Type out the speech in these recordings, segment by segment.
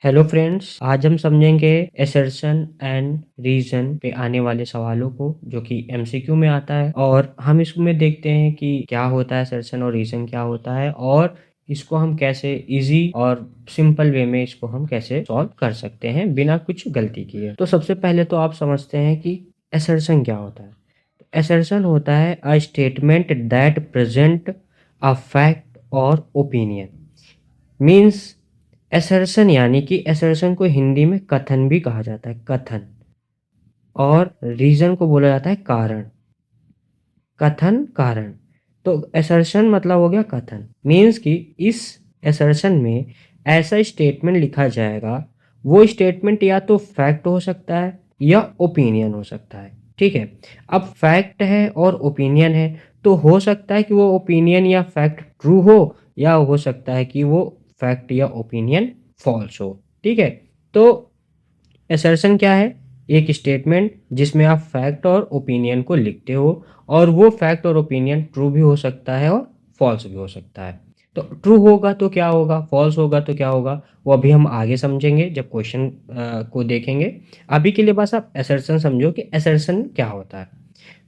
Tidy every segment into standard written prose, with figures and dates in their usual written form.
Hello friends, आज हम समझेंगे असर्शन एंड रीजन पे आने वाले सवालों को, जो कि एमसीक्यू में आता है। और हम इसमें देखते हैं कि क्या होता है असर्शन और रीजन क्या होता है, और इसको हम कैसे इजी और सिंपल वे में इसको हम कैसे सॉल्व कर सकते हैं बिना कुछ गलती किए। तो सबसे पहले तो आप समझते हैं कि असर्शन क्या होता है। असर्शन होता है a statement that present a fact और ओपिनियन। मीन्स असर्शन, यानी कि असर्शन को हिंदी में कथन भी कहा जाता है, कथन। और रीजन को बोला जाता है कारण, कथन कारण। तो असर्शन मतलब हो गया कथन। मीन्स कि इस असर्शन में ऐसा स्टेटमेंट लिखा जाएगा, वो स्टेटमेंट या तो फैक्ट हो सकता है या ओपिनियन हो सकता है। ठीक है, अब फैक्ट है और ओपिनियन है, तो हो सकता है कि वो ओपिनियन या फैक्ट ट्रू हो, या हो सकता है कि वो फैक्ट या ओपिनियन फॉल्स हो। ठीक है, तो असर्शन क्या है? एक स्टेटमेंट जिसमें आप फैक्ट और ओपिनियन को लिखते हो, और वो फैक्ट और ओपिनियन ट्रू भी हो सकता है और फॉल्स भी हो सकता है। तो ट्रू होगा तो क्या होगा, फॉल्स होगा तो क्या होगा, वो अभी हम आगे समझेंगे जब क्वेश्चन को देखेंगे। अभी के लिए बस आप असर्शन समझो कि असर्शन क्या होता है।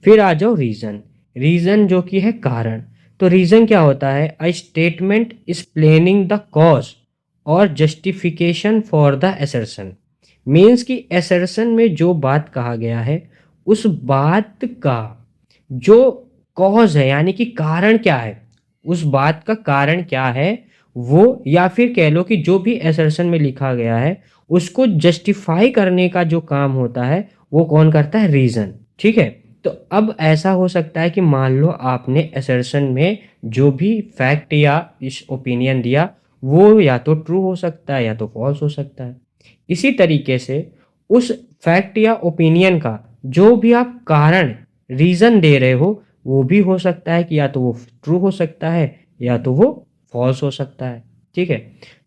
फिर आ जाओ रीजन। रीजन जो कि है कारण। तो रीजन क्या होता है? A statement explaining the cause और justification for the assertion. Means कि असर्शन में जो बात कहा गया है, उस बात का जो कॉज है, यानी कि कारण क्या है, उस बात का कारण क्या है वो, या फिर कह लो कि जो भी असर्शन में लिखा गया है उसको जस्टिफाई करने का जो काम होता है, वो कौन करता है? रीजन। ठीक है, तो अब ऐसा हो सकता है कि मान लो आपने असर्शन में जो भी फैक्ट या इस ओपिनियन दिया, वो या तो ट्रू हो सकता है या तो फॉल्स हो सकता है। इसी तरीके से उस फैक्ट या ओपिनियन का जो भी आप कारण, रीजन दे रहे हो, वो भी हो सकता है कि या तो वो ट्रू हो सकता है या तो वो फॉल्स हो सकता है। ठीक है,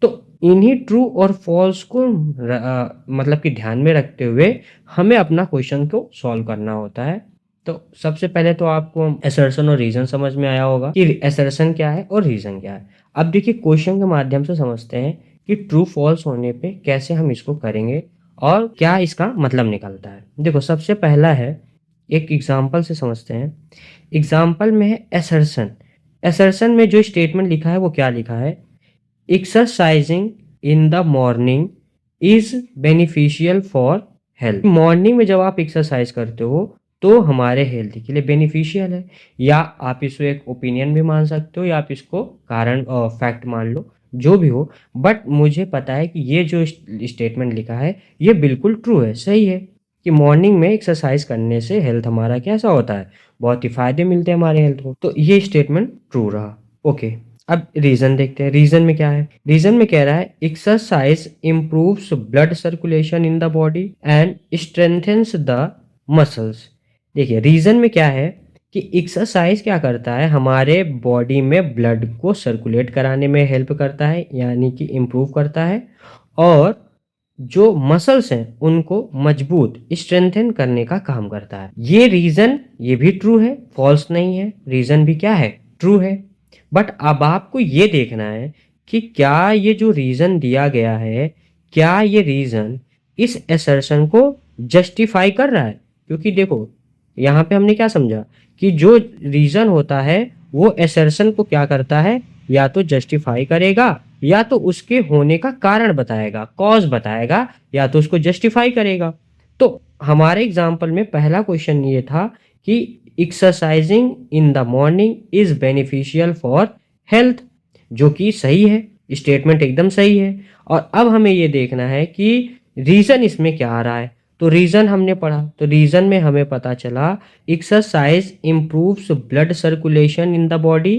तो इन्हीं ट्रू और फॉल्स को मतलब कि ध्यान में रखते हुए हमें अपना क्वेश्चन को सॉल्व करना होता है। तो सबसे पहले तो आपको असर्शन और रीजन समझ में आया होगा कि असर्शन क्या है और रीजन क्या है। अब देखिए, क्वेश्चन के माध्यम से समझते हैं कि ट्रू फॉल्स होने पे कैसे हम इसको करेंगे और क्या इसका मतलब निकलता है। देखो, सबसे पहला है, एक एग्जाम्पल से समझते हैं। एग्जाम्पल में है असर्शन। असर्शन में जो स्टेटमेंट लिखा है वो क्या लिखा है? Exercising in the morning is beneficial for health. Morning में जब आप एक्सरसाइज करते हो तो हमारे हेल्थ के लिए बेनिफिशियल है। या आप इसको एक ओपिनियन भी मान सकते हो, या आप इसको कारण फैक्ट मान लो, जो भी हो। बट मुझे पता है कि ये जो स्टेटमेंट लिखा है ये बिल्कुल ट्रू है, सही है, कि मॉर्निंग में एक्सरसाइज करने से हेल्थ हमारा कैसा होता है, बहुत ही फायदे मिलते हैं हमारे हेल्थ को। तो ये स्टेटमेंट ट्रू रहा। ओके, अब रीजन देखते हैं। रीजन में क्या है? रीजन में कह रहा है exercise improves blood circulation in the body and strengthens the muscles. देखिए, रीजन में क्या है कि एक्सरसाइज क्या करता है, हमारे बॉडी में ब्लड को सर्कुलेट कराने में हेल्प करता है, यानी कि इम्प्रूव करता है। और जो मसल्स हैं उनको मजबूत, स्ट्रेंथन करने का काम करता है। ये रीजन, ये भी ट्रू है, फॉल्स नहीं है। रीजन भी क्या है? ट्रू है। बट अब आपको ये देखना है कि क्या ये जो रीजन दिया गया है, क्या ये रीजन इस असर्शन को जस्टिफाई कर रहा है? क्योंकि देखो, यहाँ पे हमने क्या समझा कि जो रीजन होता है वो असर्शन को क्या करता है, या तो जस्टिफाई करेगा या तो उसके होने का कारण बताएगा, कॉज बताएगा, या तो उसको जस्टिफाई करेगा। तो हमारे एग्जाम्पल में पहला क्वेश्चन ये था कि exercising in the morning is beneficial for health, जो कि सही है, स्टेटमेंट एकदम सही है। और अब हमें ये देखना है कि रीजन इसमें क्या आ रहा है। तो रीजन हमने पढ़ा, तो रीजन में हमें पता चला exercise improves blood circulation in the body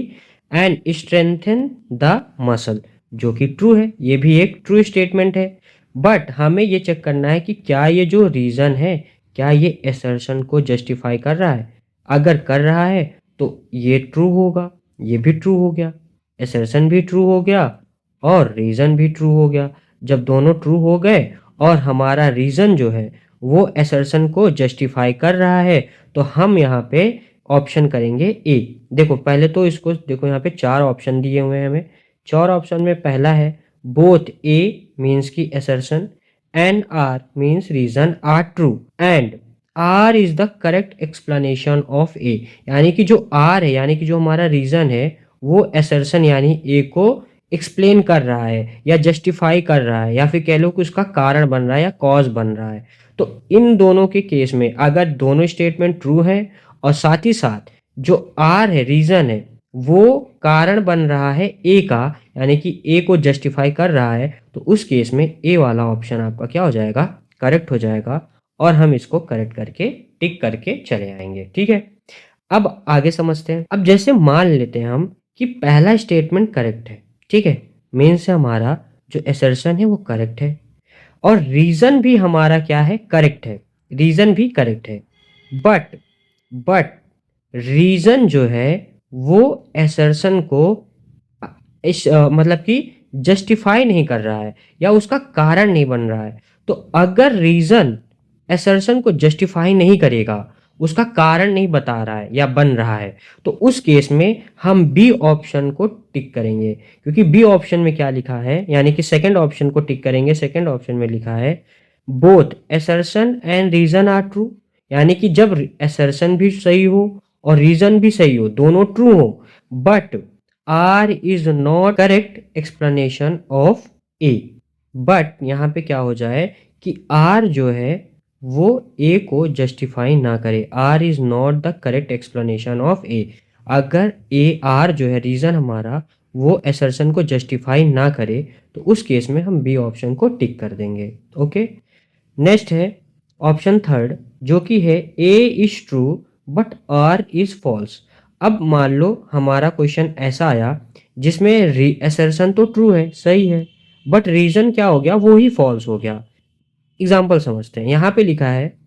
and strengthen the muscle, जो कि ट्रू है, ये भी एक ट्रू स्टेटमेंट है। बट हमें ये चेक करना है कि क्या ये जो रीजन है, क्या ये असर्शन को जस्टिफाई कर रहा है। अगर कर रहा है तो ये ट्रू होगा, ये भी ट्रू हो गया, असर्शन भी ट्रू हो गया और रीजन भी ट्रू हो गया। जब दोनों ट्रू हो गए और हमारा रीजन जो है वो असर्शन को जस्टिफाई कर रहा है, तो हम यहाँ पे ऑप्शन करेंगे ए। देखो, पहले तो इसको देखो, यहाँ पे चार ऑप्शन दिए हुए हैं हमें, चार ऑप्शन में पहला है बोथ ए मीन्स की assertion and R means reason are true and R is the correct explanation of A, यानी कि जो आर है यानी कि जो हमारा रीजन है वो असर्शन यानी ए को एक्सप्लेन कर रहा है या जस्टिफाई कर रहा है या फिर कह लो कि उसका कारण बन रहा है या कॉज बन रहा है। तो इन दोनों के केस में अगर दोनों स्टेटमेंट ट्रू है और साथ ही साथ जो आर है रीजन है वो कारण बन रहा है ए का, यानी कि ए को जस्टिफाई कर रहा है, तो उस केस में ए वाला ऑप्शन आपका क्या हो जाएगा, करेक्ट हो जाएगा और हम इसको करेक्ट करके टिक करके चले आएंगे। ठीक है, अब आगे समझते हैं। अब जैसे मान लेते हैं हम कि पहला स्टेटमेंट करेक्ट है, ठीक है, मेन से हमारा जो असर्शन है वो करेक्ट है और रीजन भी हमारा क्या है, करेक्ट है, रीजन भी करेक्ट है। बट रीजन जो है वो असर्शन को मतलब कि जस्टिफाई नहीं कर रहा है या उसका कारण नहीं बन रहा है। तो अगर रीजन असर्शन को जस्टिफाई नहीं करेगा, उसका कारण नहीं बता रहा है या बन रहा है, तो उस केस में हम बी ऑप्शन को टिक करेंगे, क्योंकि बी ऑप्शन में क्या लिखा है, यानी कि सेकंड ऑप्शन को टिक करेंगे। सेकंड ऑप्शन में लिखा है both assertion and reason are true, यानी कि जब असर्शन भी सही हो और रीजन भी सही हो, दोनों ट्रू हो, but R is not correct explanation of A. But यहाँ पे क्या हो जाए कि आर जो है वो ए को जस्टिफाई ना करे, R is not the correct explanation of A. अगर ए आर जो है रीजन हमारा वो असर्शन को जस्टिफाई ना करे तो उस केस में हम बी ऑप्शन को टिक कर देंगे। ओके, नेक्स्ट है ऑप्शन थर्ड जो कि है A is true but R is false. अब मान लो हमारा क्वेश्चन ऐसा आया जिसमें असर्शन तो ट्रू है, सही है, बट रीजन क्या हो गया, वो ही फॉल्स हो गया। एग्जाम्पल समझते हैं। यहाँ पे लिखा है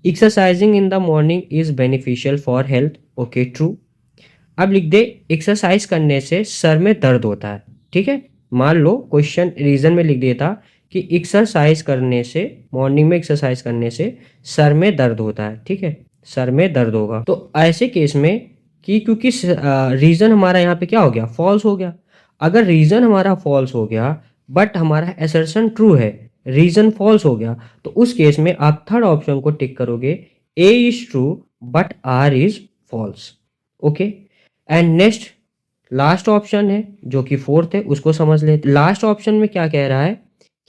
exercising in the morning is beneficial for health, okay true. अब लिख दे एक्सरसाइज करने से सर में दर्द होता है, ठीक है। मान लो क्वेश्चन रीजन में लिख दिया था कि एक्सरसाइज करने से, मॉर्निंग में एक्सरसाइज करने से सर में दर्द होता है, ठीक है, सर में दर्द होगा। तो ऐसे केस में कि क्योंकि रीजन हमारा यहाँ पे क्या हो गया, फॉल्स हो गया। अगर रीजन हमारा फॉल्स हो गया बट हमारा असर्शन ट्रू है, रीजन फॉल्स हो गया, तो उस केस में आप थर्ड ऑप्शन को टिक करोगे, A is true but R is false. Okay, and next last option है जो कि फोर्थ है, उसको समझ लेते। लास्ट ऑप्शन में क्या कह रहा है,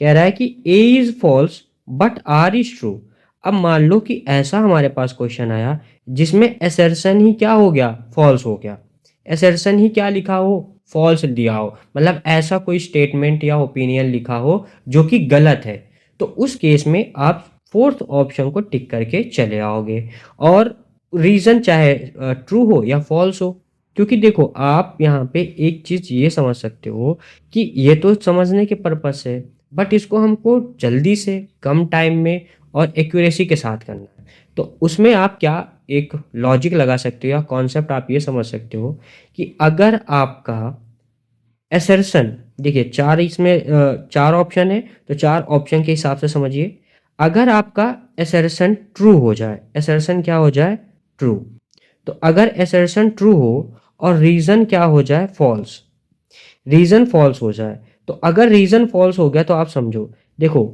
कह रहा है कि A is false but R is true. अब मान लो कि ऐसा हमारे पास क्वेश्चन आया जिसमें असर्शन ही क्या हो गया, फॉल्स हो गया, असर्शन ही क्या लिखा हो, फॉल्स दिया हो, मतलब ऐसा कोई स्टेटमेंट या ओपिनियन लिखा हो जो कि गलत है, तो उस केस में आप फोर्थ ऑप्शन को टिक करके चले आओगे और रीजन चाहे ट्रू हो या फॉल्स हो। क्योंकि देखो आप यहाँ पे एक चीज ये समझ सकते हो कि ये तो समझने के पर्पज से, बट इसको हमको जल्दी से कम टाइम में और एक्यूरेसी के साथ करना है, तो उसमें आप क्या एक लॉजिक लगा सकते हो या कॉन्सेप्ट आप ये समझ सकते हो कि अगर आपका असर्शन, देखिए चार इसमें चार ऑप्शन है, तो चार ऑप्शन के हिसाब से समझिए। अगर आपका असर्शन ट्रू हो जाए, असर्शन क्या हो जाए, ट्रू, तो अगर असर्शन ट्रू हो और रीजन क्या हो जाए, फॉल्स, रीजन फॉल्स हो जाए, तो अगर रीजन फॉल्स हो गया तो आप समझो, देखो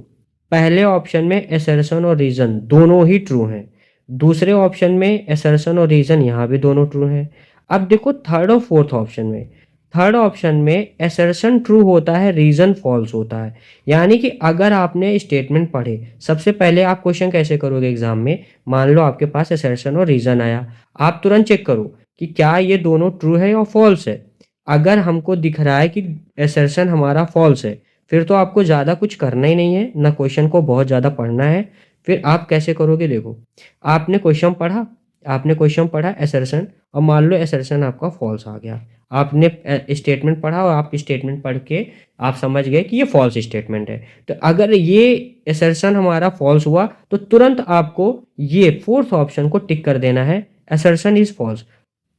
पहले ऑप्शन में असर्शन और रीजन दोनों ही ट्रू हैं, दूसरे ऑप्शन में असर्शन और रीजन यहाँ भी दोनों ट्रू हैं। अब देखो थर्ड और फोर्थ ऑप्शन में, थर्ड ऑप्शन में असर्शन ट्रू होता है, रीजन फॉल्स होता है। यानी कि अगर आपने स्टेटमेंट पढ़े, सबसे पहले आप क्वेश्चन कैसे करोगे एग्जाम में, मान लो आपके पास असर्शन और रीजन आया, आप तुरंत चेक करो कि क्या ये दोनों ट्रू है या फॉल्स है। अगर हमको दिख रहा है कि असर्शन हमारा फॉल्स है, फिर तो आपको ज़्यादा कुछ करना ही नहीं है, ना क्वेश्चन को बहुत ज़्यादा पढ़ना है। फिर आप कैसे करोगे, देखो आपने क्वेश्चन पढ़ा, आपने क्वेश्चन पढ़ा असर्शन, और मान लो असर्शन आपका फॉल्स आ गया, आपने स्टेटमेंट पढ़ा और आप स्टेटमेंट पढ़ के आप समझ गए कि ये फॉल्स स्टेटमेंट है, तो अगर ये असर्शन हमारा फॉल्स हुआ तो तुरंत आपको ये फोर्थ ऑप्शन को टिक कर देना है, असर्शन इज फॉल्स,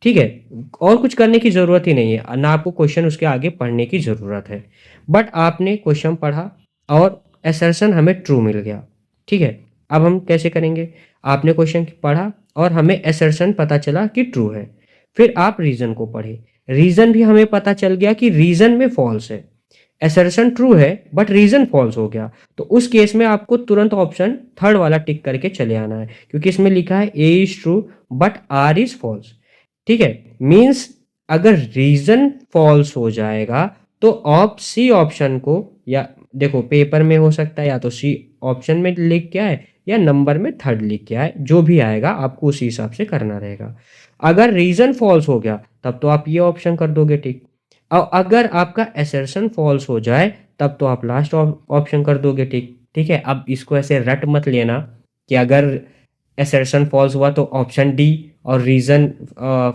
ठीक है। और कुछ करने की ज़रूरत ही नहीं है, ना आपको क्वेश्चन उसके आगे पढ़ने की ज़रूरत है। बट आपने क्वेश्चन पढ़ा और असर्शन हमें ट्रू मिल गया, ठीक है। अब हम कैसे करेंगे, आपने क्वेश्चन पढ़ा और हमें असर्शन पता चला कि ट्रू है, फिर आप रीज़न को पढ़े, रीजन भी हमें पता चल गया कि रीजन में फॉल्स है, असर्शन ट्रू है बट रीजन फॉल्स हो गया, तो उस केस में आपको तुरंत ऑप्शन थर्ड वाला टिक करके चले आना है, क्योंकि इसमें लिखा है A is true but R is false. ठीक है, मीन्स अगर रीजन फॉल्स हो जाएगा तो आप सी ऑप्शन को, या देखो पेपर में हो सकता है या तो सी ऑप्शन में लिख के आए या नंबर में थर्ड लिख के आए, जो भी आएगा आपको उसी हिसाब से करना रहेगा। अगर रीजन फॉल्स हो गया तब तो आप ये ऑप्शन कर दोगे टिक, और अगर आपका असर्शन फॉल्स हो जाए तब तो आप लास्ट ऑप्शन कर दोगे टिक। ठीक है, अब इसको ऐसे रट मत लेना कि अगर असर्शन फॉल्स हुआ तो ऑप्शन डी और रीजन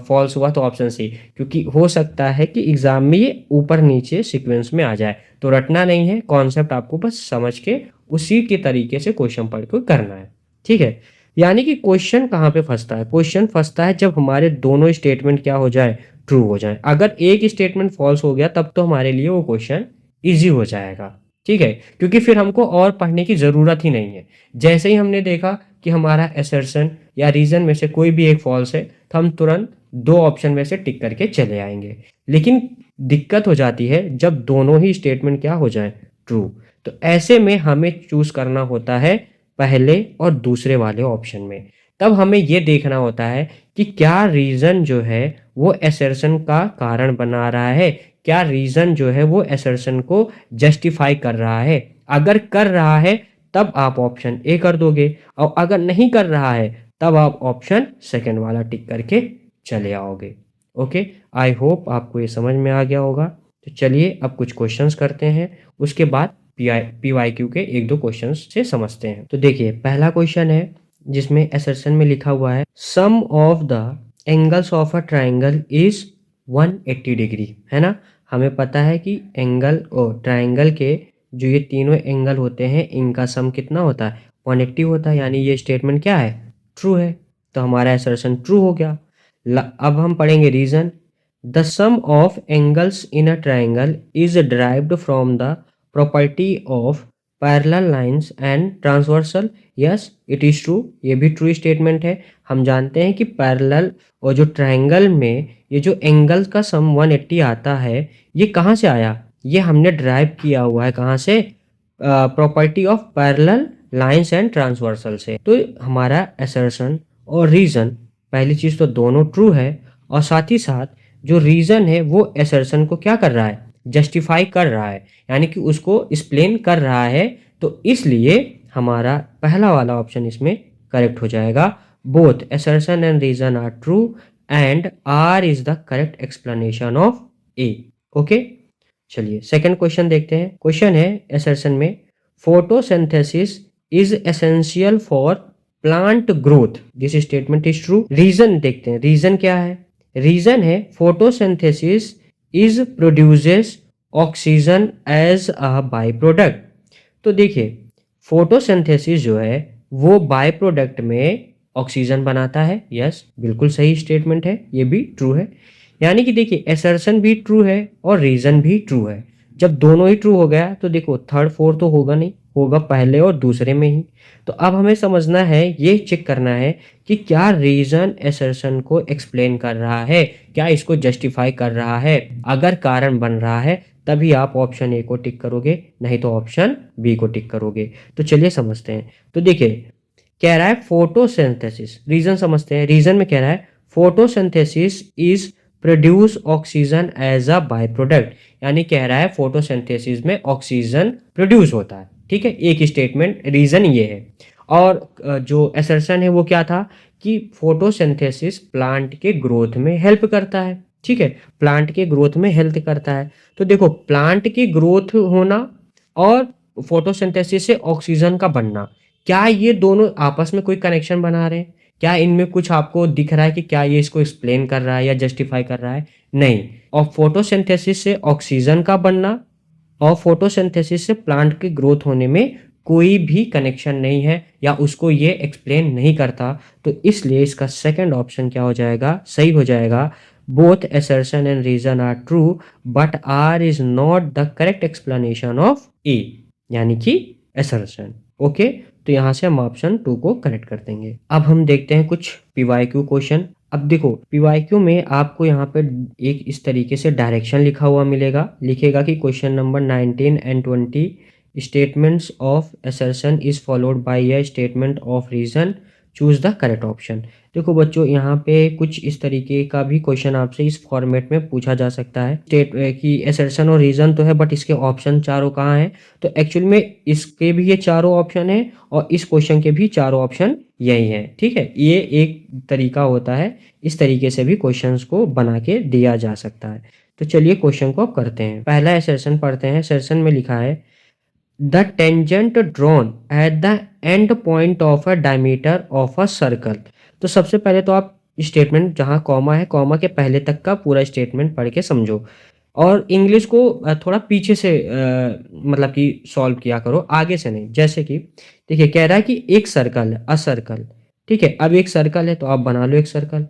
फॉल्स हुआ तो ऑप्शन सी, क्योंकि हो सकता है कि एग्जाम में ये ऊपर नीचे सीक्वेंस में आ जाए, तो रटना नहीं है, कॉन्सेप्ट आपको बस समझ के उसी के तरीके से क्वेश्चन पढ़ के करना है। ठीक है, यानी कि क्वेश्चन कहाँ पे फंसता है, क्वेश्चन फंसता है जब हमारे दोनों स्टेटमेंट क्या हो जाए, ट्रू हो जाए। अगर एक स्टेटमेंट फॉल्स हो गया तब तो हमारे लिए वो क्वेश्चन इजी हो जाएगा। ठीक है, क्योंकि फिर हमको और पढ़ने की ज़रूरत ही नहीं है। जैसे ही हमने देखा कि हमारा असर्शन या रीजन में से कोई भी एक फॉल्स है तो हम तुरंत दो ऑप्शन में से टिक करके चले आएंगे, लेकिन दिक्कत हो जाती है जब दोनों ही स्टेटमेंट क्या हो जाए, ट्रू। तो ऐसे में हमें चूज करना होता है पहले और दूसरे वाले ऑप्शन में। तब हमें ये देखना होता है कि क्या रीजन जो है वो असर्शन का कारण बना रहा है, क्या रीजन जो है वो असर्शन को जस्टिफाई कर रहा है। अगर कर रहा है तब आप ऑप्शन ए कर दोगे, और अगर नहीं कर रहा है तब आप ऑप्शन सेकंड वाला टिक करके चले आओगे। ओके, आई होप आपको ये समझ में आ गया होगा। तो चलिए अब कुछ क्वेश्चंस करते हैं, उसके बाद PYQ के एक दो क्वेश्चंस से समझते हैं। तो देखिए पहला क्वेश्चन है जिसमें असर्शन में लिखा हुआ है sum of the angles of a triangle is 180 degree, है ना। हमें पता है कि एंगल और ट्राइंगल के जो ये तीनों एंगल होते हैं इनका सम कितना होता है, 180 होता है, यानी ये स्टेटमेंट क्या है, ट्रू है। तो हमारा असर्शन ट्रू हो गया। अब हम पढ़ेंगे reason. The sum of angles in a triangle is derived from the property of parallel lines and transversal. Yes it is true, ये भी ट्रू स्टेटमेंट है। हम जानते हैं कि पैरेलल और जो ट्राइंगल में ये जो एंगल का सम 180 आता है, ये कहाँ से आया, ये हमने ड्राइव किया हुआ है कहाँ से, property of parallel lines and transversal से। तो हमारा असर्शन और रीजन, पहली चीज तो दोनों ट्रू है, और साथ ही साथ जो रीजन है वो असर्शन को क्या कर रहा है, जस्टिफाई कर रहा है, यानी कि उसको एक्सप्लेन कर रहा है। तो इसलिए हमारा पहला वाला ऑप्शन इसमें करेक्ट हो जाएगा। Both assertion and reason are true and R is the correct explanation of A. Okay, चलिए सेकंड क्वेश्चन देखते हैं। क्वेश्चन है असर्शन में photosynthesis is essential for plant growth, this statement is true. Reason देखते हैं, reason क्या है, reason है photosynthesis is produces oxygen as a by product. तो देखिए फोटोसिंथेसिस जो है वो बाय प्रोडक्ट में ऑक्सीजन बनाता है। यस बिल्कुल सही स्टेटमेंट है, ये भी ट्रू है। यानी कि देखिए असर्शन भी ट्रू है और रीजन भी ट्रू है। जब दोनों ही ट्रू हो गया तो देखो थर्ड फोर्थ तो होगा नहीं, होगा पहले और दूसरे में ही। तो अब हमें समझना है, ये चेक करना है कि क्या रीजन असर्शन को एक्सप्लेन कर रहा है, क्या इसको जस्टिफाई कर रहा है। अगर कारण बन रहा है तभी आप ऑप्शन ए को टिक करोगे, नहीं तो ऑप्शन बी को टिक करोगे। तो चलिए समझते हैं। तो देखिए कह रहा है फोटोसिंथेसिस, रीजन समझते हैं। रीजन में कह रहा है photosynthesis is produce oxygen as a by product, यानी कह रहा है फोटोसिंथेसिस में ऑक्सीजन प्रोड्यूस होता है। ठीक है, एक स्टेटमेंट रीजन ये है। और जो असर्शन है वो क्या था कि फोटोसिंथेसिस प्लांट के ग्रोथ में हेल्प करता है। ठीक है, प्लांट के ग्रोथ में हेल्प करता है। तो देखो प्लांट की ग्रोथ होना और फोटोसिंथेसिस से ऑक्सीजन का बनना, क्या ये दोनों आपस में कोई कनेक्शन बना रहे हैं, क्या इनमें कुछ आपको दिख रहा है कि क्या ये इसको एक्सप्लेन कर रहा है या जस्टिफाई कर रहा है, नहीं। और फोटोसिंथेसिस से ऑक्सीजन का बनना और फोटोसिंथेसिस से प्लांट के ग्रोथ होने में कोई भी कनेक्शन नहीं है या उसको ये एक्सप्लेन नहीं करता। तो इसलिए इसका सेकंड ऑप्शन क्या हो जाएगा, सही हो जाएगा। Both assertion and reason are true but R is not the correct explanation of A, यानी कि असर्शन। ओके, तो यहाँ से हम ऑप्शन 2 को करेक्ट कर देंगे। अब हम देखते हैं कुछ PYQ क्वेश्चन। अब देखो पीवाईक्यू में आपको यहाँ पे एक इस तरीके से डायरेक्शन लिखा हुआ मिलेगा, लिखेगा कि question number 19 and 20 statements of assertion is followed by a statement of reason, choose the correct option. देखो बच्चों यहाँ पे कुछ इस तरीके का भी क्वेश्चन आपसे इस फॉर्मेट में पूछा जा सकता है। स्टेट की असर्शन और रीजन तो है बट इसके ऑप्शन चारों कहाँ हैं, तो एक्चुअल में इसके भी ये चारों ऑप्शन है और इस क्वेश्चन के भी चारों ऑप्शन यही है। ठीक है, ये एक तरीका होता है, इस तरीके से भी क्वेश्चंस को बना के दिया जा सकता है। तो चलिए क्वेश्चन को अब करते हैं। पहला असर्शन पढ़ते हैं। असर्शन में लिखा है the tangent drawn at the end point of a diameter of a circle. तो सबसे पहले तो आप स्टेटमेंट जहाँ कॉमा है, कॉमा के पहले तक का पूरा स्टेटमेंट पढ़ के समझो और इंग्लिश को थोड़ा पीछे से मतलब कि सॉल्व किया करो, आगे से नहीं। जैसे कि देखिए कह रहा है कि एक सर्कल है, अ सर्कल। ठीक है, अब एक सर्कल है तो आप बना लो एक सर्कल।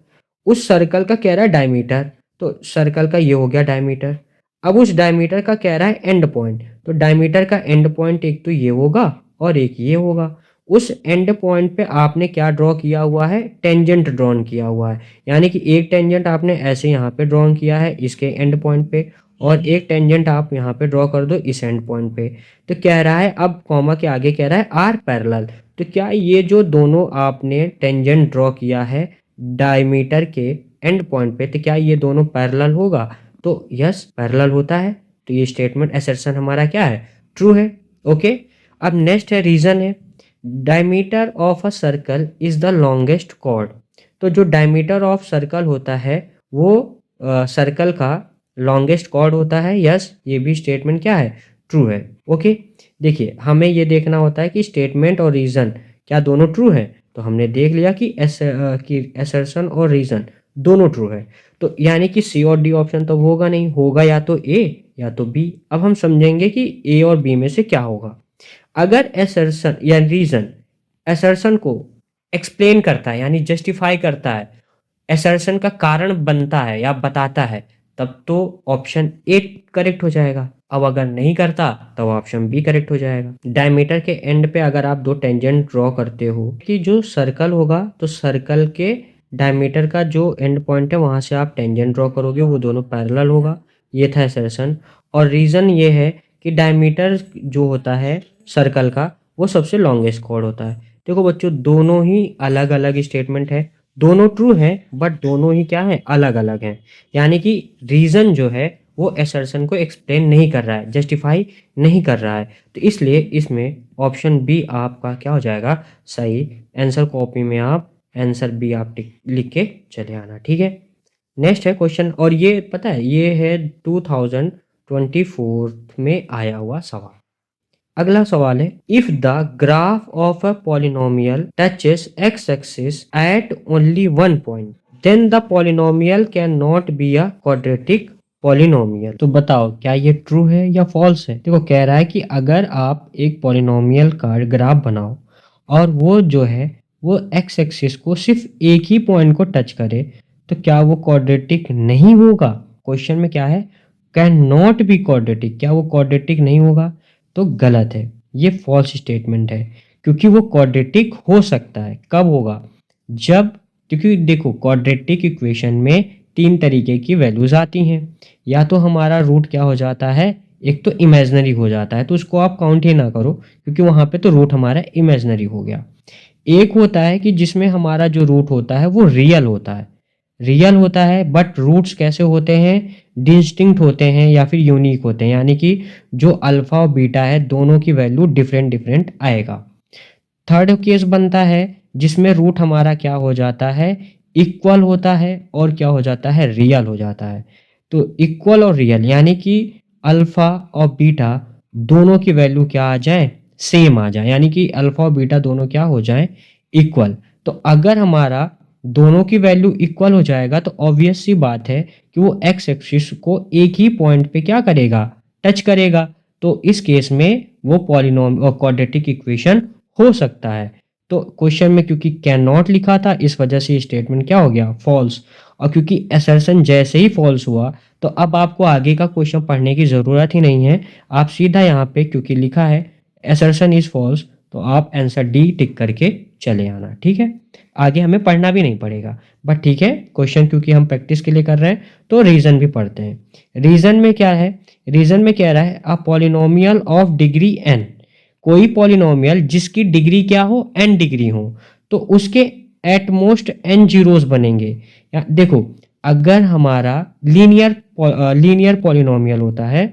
उस सर्कल का कह रहा है डायमीटर, तो सर्कल का ये हो गया डायमीटर। अब उस डायमीटर का कह रहा है एंड पॉइंट, तो डायमीटर का एंड पॉइंट एक तो ये होगा और एक ये होगा। उस एंड पॉइंट पे आपने क्या ड्रॉ किया हुआ है, टेंजेंट ड्रॉन किया हुआ है, यानी कि एक टेंजेंट आपने ऐसे यहाँ पे ड्रॉ किया है इसके एंड पॉइंट पे और एक टेंजेंट आप यहाँ पे ड्रॉ कर दो इस एंड पॉइंट पे। तो कह रहा है अब कॉमा के आगे कह रहा है आर पैरेलल, तो क्या ये जो दोनों आपने टेंजेंट ड्रॉ किया है डायमीटर के एंड पॉइंट पे, तो क्या ये दोनों पैरेलल होगा, तो यस पैरेलल होता है। तो ये स्टेटमेंट असर्शन हमारा क्या है, ट्रू है। ओके, अब नेक्स्ट है रीजन है diameter of a circle is the longest chord. तो जो डायमीटर ऑफ सर्कल होता है वो सर्कल का लॉन्गेस्ट कॉर्ड होता है। यस, ये भी स्टेटमेंट क्या है, ट्रू है। ओके, देखिए हमें ये देखना होता है कि स्टेटमेंट और रीजन क्या दोनों ट्रू है, तो हमने देख लिया कि असर्शन और रीजन दोनों ट्रू है, तो यानी कि सी और डी ऑप्शन तो होगा नहीं, होगा या तो ए या तो बी। अब हम समझेंगे कि ए और बी में से क्या होगा। अगर असर्शन या रीजन असर्शन को एक्सप्लेन करता है यानी जस्टिफाई करता है, असर्शन का कारण बनता है या बताता है, तब तो ऑप्शन ए करेक्ट हो जाएगा। अब अगर नहीं करता तो ऑप्शन बी करेक्ट हो जाएगा। डायमीटर के एंड पे अगर आप दो टेंजेंट ड्रॉ करते हो कि जो सर्कल होगा तो सर्कल के डायमीटर का जो एंड पॉइंट है वहां से आप टेंजेंट ड्रॉ करोगे, वो दोनों पैरेलल होगा। ये था असर्शन। और रीजन ये है कि डायमीटर जो होता है सर्कल का वो सबसे लॉन्गेस्ट कॉर्ड होता है। देखो बच्चों दोनों ही अलग अलग स्टेटमेंट है, दोनों ट्रू हैं बट दोनों ही क्या है, अलग अलग हैं। यानी कि रीजन जो है वो असर्शन को एक्सप्लेन नहीं कर रहा है, जस्टिफाई नहीं कर रहा है, तो इसलिए इसमें ऑप्शन बी आपका क्या हो जाएगा, सही आंसर। कॉपी में आप आंसर बी आप लिख के चले आना। ठीक है, नेक्स्ट है क्वेश्चन, और ये पता है ये है 2024 में आया हुआ सवाल। अगला सवाल है if the graph of a polynomial touches x axis at only one point then the polynomial can not be a quadratic polynomial. तो बताओ क्या ये ट्रू है या फॉल्स है। देखो कह रहा है कि अगर आप एक पॉलिनोमियल का ग्राफ बनाओ और वो जो है वो एक्स एक्सिस को सिर्फ एक ही पॉइंट को टच करे, तो क्या वो क्वाड्रेटिक नहीं होगा। क्वेश्चन में क्या है, कैन नॉट बी क्वाड्रेटिक, क्या वो क्वाड्रेटिक नहीं होगा, तो गलत है, ये फॉल्स स्टेटमेंट है। क्योंकि वो क्वाड्रेटिक हो सकता है, कब होगा, जब, क्योंकि देखो क्वाड्रेटिक इक्वेशन में तीन तरीके की वैल्यूज आती हैं। या तो हमारा रूट क्या हो जाता है, एक तो इमेजनरी हो जाता है, तो उसको आप काउंट ही ना करो क्योंकि वहां पे तो रूट हमारा इमेजनरी हो गया। एक होता है कि जिसमें हमारा जो रूट होता है वो रियल होता है, रियल होता है बट रूट्स कैसे होते हैं, डिस्टिंक्ट होते हैं या फिर यूनिक होते हैं, यानी कि जो अल्फा और बीटा है दोनों की वैल्यू डिफरेंट डिफरेंट आएगा। थर्ड केस बनता है जिसमें रूट हमारा क्या हो जाता है, इक्वल होता है और क्या हो जाता है, रियल हो जाता है। तो इक्वल और रियल यानी कि अल्फा और बीटा दोनों की वैल्यू क्या आ जाए, सेम आ जाए, यानी कि अल्फा और बीटा दोनों क्या हो जाए, इक्वल। तो अगर हमारा दोनों की वैल्यू इक्वल हो जाएगा तो ऑब्वियस सी बात है कि वो एक्स एक्सिस को एक ही पॉइंट पे क्या करेगा, टच करेगा। तो इस केस में वो पॉलिनोम और क्वाड्रेटिक इक्वेशन हो सकता है। तो क्वेश्चन में क्योंकि कैन नॉट लिखा था इस वजह से स्टेटमेंट क्या हो गया, फॉल्स। और क्योंकि असर्शन जैसे ही फॉल्स हुआ तो अब आपको आगे का क्वेश्चन पढ़ने की ज़रूरत ही नहीं है, आप सीधा यहाँ पे क्योंकि लिखा है असर्शन इज फॉल्स तो आप आंसर डी टिक करके चले आना। ठीक है, आगे हमें पढ़ना भी नहीं पड़ेगा। बट ठीक है, क्वेश्चन क्योंकि हम प्रैक्टिस के लिए कर रहे हैं तो रीजन भी पढ़ते हैं। रीजन में क्या है, रीजन में कह रहा है a polynomial of degree n, कोई पॉलिनोमियल जिसकी डिग्री क्या हो, n डिग्री हो, तो उसके एट मोस्ट n जीरोस बनेंगे। देखो, अगर हमारा लीनियर पॉलिनोमियल होता है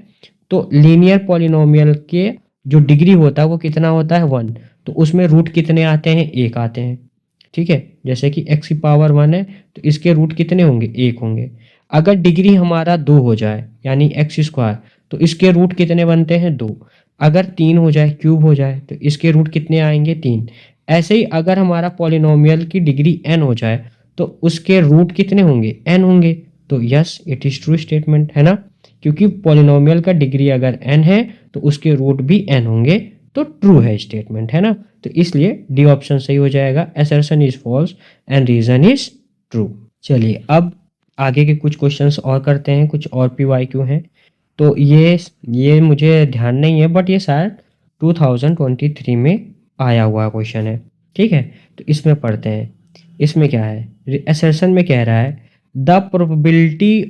तो लीनियर पॉलिनोमियल के जो डिग्री होता है वो कितना होता है, 1। तो उसमें रूट कितने आते हैं, 1 आते हैं। ठीक है, जैसे कि x की पावर 1 है तो इसके रूट कितने होंगे, 1 होंगे। अगर डिग्री हमारा 2 हो जाए यानी एक्स स्क्वायर, तो इसके रूट कितने बनते हैं, 2। अगर 3 हो जाए, क्यूब हो जाए, तो इसके रूट कितने आएंगे, 3। ऐसे ही अगर हमारा पॉलिनोमियल की डिग्री n हो जाए तो उसके रूट कितने होंगे, n होंगे। तो yes, it is true statement, है ना, क्योंकि पॉलिनोमियल का डिग्री अगर n है तो उसके रूट भी n होंगे, तो ट्रू है स्टेटमेंट, है ना। तो इसलिए डी ऑप्शन सही हो जाएगा, assertion is false and reason is true. चलिए अब आगे के कुछ क्वेश्चंस और करते हैं, कुछ और पीवाईक्यू हैं। तो ये मुझे ध्यान नहीं है, बट ये शायद 2023 में आया हुआ क्वेश्चन है। ठीक है, तो इसमें पढ़ते हैं। इसमें क्या है, असर्शन में कह रहा है the probability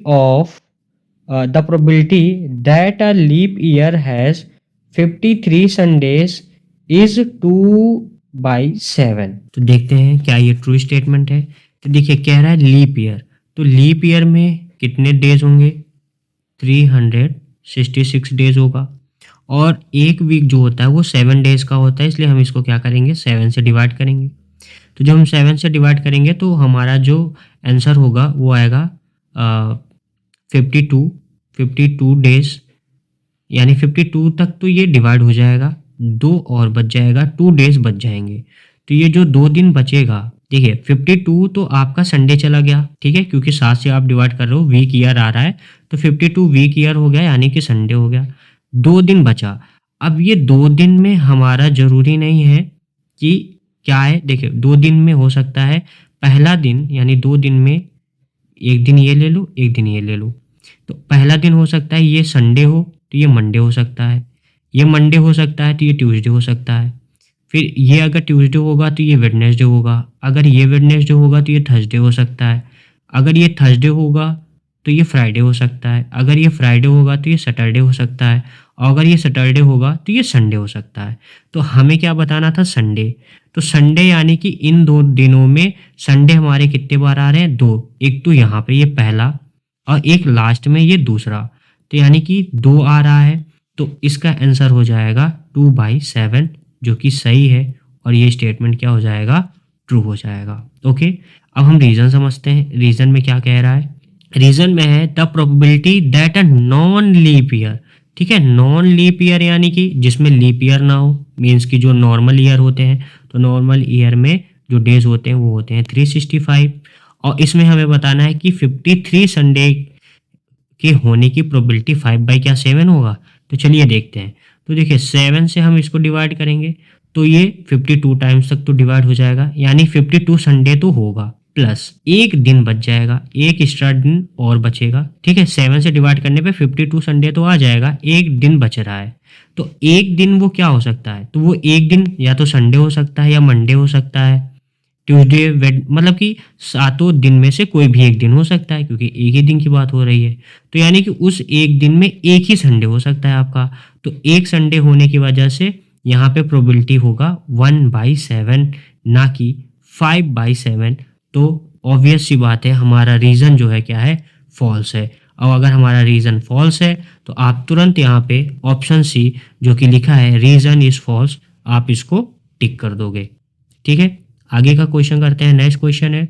that a leap year has 53 Sundays is 2/7। तो देखते हैं क्या ये ट्रू स्टेटमेंट है। तो देखिए, कह रहा है लीप ईयर, तो लीप ईयर में कितने डेज होंगे, 366 डेज होगा। और एक वीक जो होता है वो 7 डेज का होता है, इसलिए हम इसको क्या करेंगे, 7 से डिवाइड करेंगे। तो जब हम 7 से डिवाइड करेंगे तो हमारा जो आंसर होगा वो आएगा 52 डेज, यानी 52 तक तो ये डिवाइड हो जाएगा, 2 और बच जाएगा, 2 डेज बच जाएंगे। तो ये जो 2 दिन बचेगा, देखिए 52 तो आपका संडे चला गया, ठीक है, क्योंकि 7 से आप डिवाइड कर रहे हो, वीक ईयर आ रहा है, तो 52 वीक ईयर हो गया यानी कि संडे हो गया। 2 दिन बचा। अब ये 2 दिन में हमारा जरूरी नहीं है कि क्या है, देखिए 2 दिन में हो सकता है पहला दिन, यानी 2 दिन में एक दिन ये ले लो, एक दिन ये ले लो। तो पहला दिन हो सकता है ये संडे हो तो ये मंडे हो सकता है, ये मंडे हो सकता है तो ये ट्यूसडे हो सकता है, फिर ये अगर ट्यूसडे होगा तो ये वेडनेसडे होगा, अगर ये वेडनेसडे होगा तो ये थर्सडे हो सकता है, अगर ये थर्सडे होगा तो ये फ्राइडे हो सकता है, अगर ये फ्राइडे होगा तो ये सैटरडे हो सकता है, और अगर ये सैटरडे होगा तो ये संडे हो सकता है। तो हमें क्या बताना था, संडे। तो संडे यानी कि इन 2 दिनों में संडे हमारे कितने बार आ रहे हैं, 2। एक तो यहाँ पे ये पहला और एक लास्ट में ये दूसरा, तो यानी कि 2 आ रहा है। तो इसका आंसर हो जाएगा 2/7, जो कि सही है, और ये स्टेटमेंट क्या हो जाएगा, ट्रू हो जाएगा। ओके, अब हम रीजन समझते हैं। रीजन में क्या कह रहा है, रीजन में है the probability that a non leap year. ठीक है, नॉन लीप ईयर यानी कि जिसमें लीप ईयर ना हो, मीन्स कि जो नॉर्मल ईयर होते हैं, तो नॉर्मल ईयर में जो डेज होते हैं वो होते हैं 365, और इसमें हमें बताना है कि 53 संडे के होने की प्रोबेबिलिटी 5/7 होगा। तो चलिए देखते हैं। तो देखिए 7 से हम इसको डिवाइड करेंगे तो ये 52 टाइम्स तक तो डिवाइड हो जाएगा, यानी 52 संडे तो होगा, प्लस एक दिन बच जाएगा, एक एक्स्ट्रा दिन और बचेगा। ठीक है, 7 से डिवाइड करने पे 52 संडे तो आ जाएगा, एक दिन बच रहा है। तो एक दिन वो क्या हो सकता है, तो वो एक दिन या तो संडे हो सकता है या मंडे हो सकता है, ट्यूसडे मतलब कि 7 दिन में से कोई भी एक दिन हो सकता है, क्योंकि एक ही दिन की बात हो रही है। तो यानी कि उस एक दिन में एक ही संडे हो सकता है आपका। तो एक संडे होने की वजह से यहाँ पे प्रोबेबिलिटी होगा 1/7, ना कि 5/7। तो ऑब्वियस सी बात है, हमारा रीजन जो है क्या है, फॉल्स है। और अगर हमारा रीजन फॉल्स है तो आप तुरंत यहाँ पे ऑप्शन सी जो कि लिखा है रीजन इज फॉल्स, आप इसको टिक कर दोगे। ठीक है, आगे का क्वेश्चन करते हैं। नेक्स्ट क्वेश्चन है,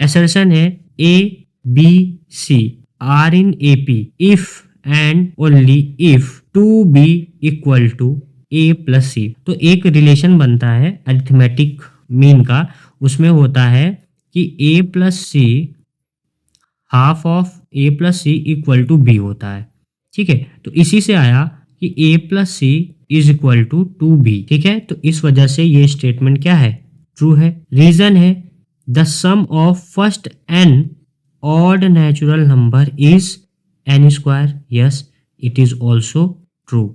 असर्शन है A B C are in A P if and only if 2b equal to A plus C. तो एक रिलेशन बनता है अरिथमेटिक मीन का, उसमें होता है कि A plus C half of A plus C equal to B होता है। ठीक है, तो इसी से आया कि A plus C is equal to 2b। ठीक है, तो इस वजह से ये स्टेटमेंट क्या है, ट्रू है। रीजन है the sum of first n odd natural number is n square. Yes, it is also true.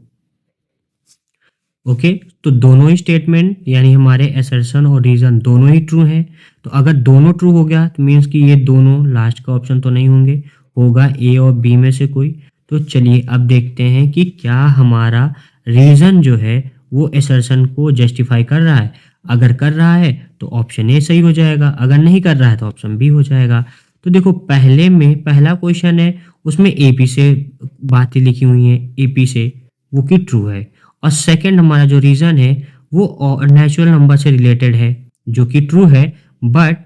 Okay, तो दोनों ही स्टेटमेंट यानी हमारे असर्शन और रीज़न दोनों ही ट्रू हैं। तो अगर दोनों ट्रू हो गया तो मीन्स कि ये दोनों लास्ट का ऑप्शन तो नहीं होंगे, होगा ए और बी में से कोई। तो चलिए अब देखते हैं कि क्या हमारा रीज़न जो है वो असर्शन को जस्टिफाई कर रहा है। अगर कर रहा है तो ऑप्शन ए सही हो जाएगा, अगर नहीं कर रहा है तो ऑप्शन बी हो जाएगा। तो देखो पहले में पहला क्वेश्चन है उसमें एपी से बातें लिखी हुई हैं, एपी से, वो कि ट्रू है। और सेकंड हमारा जो रीज़न है वो नेचुरल नंबर से रिलेटेड है जो कि ट्रू है, बट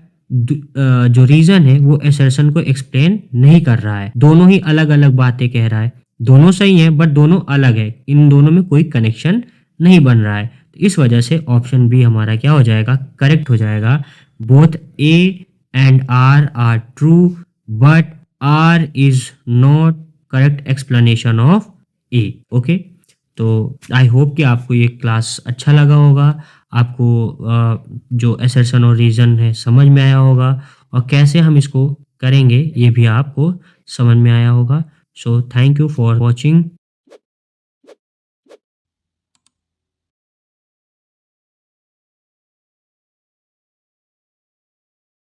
जो रीज़न है वो असर्शन को एक्सप्लेन नहीं कर रहा है, दोनों ही अलग अलग बातें कह रहा है। दोनों सही है बट दोनों अलग है, इन दोनों में कोई कनेक्शन नहीं बन रहा है। तो इस वजह से ऑप्शन बी हमारा क्या हो जाएगा, करेक्ट हो जाएगा। Both A and R true but R is not correct explanation of A. Okay, तो आई होप कि आपको ये क्लास अच्छा लगा होगा, आपको जो असर्शन और रीज़न है समझ में आया होगा, और कैसे हम इसको करेंगे ये भी आपको समझ में आया होगा। So thank you for watching.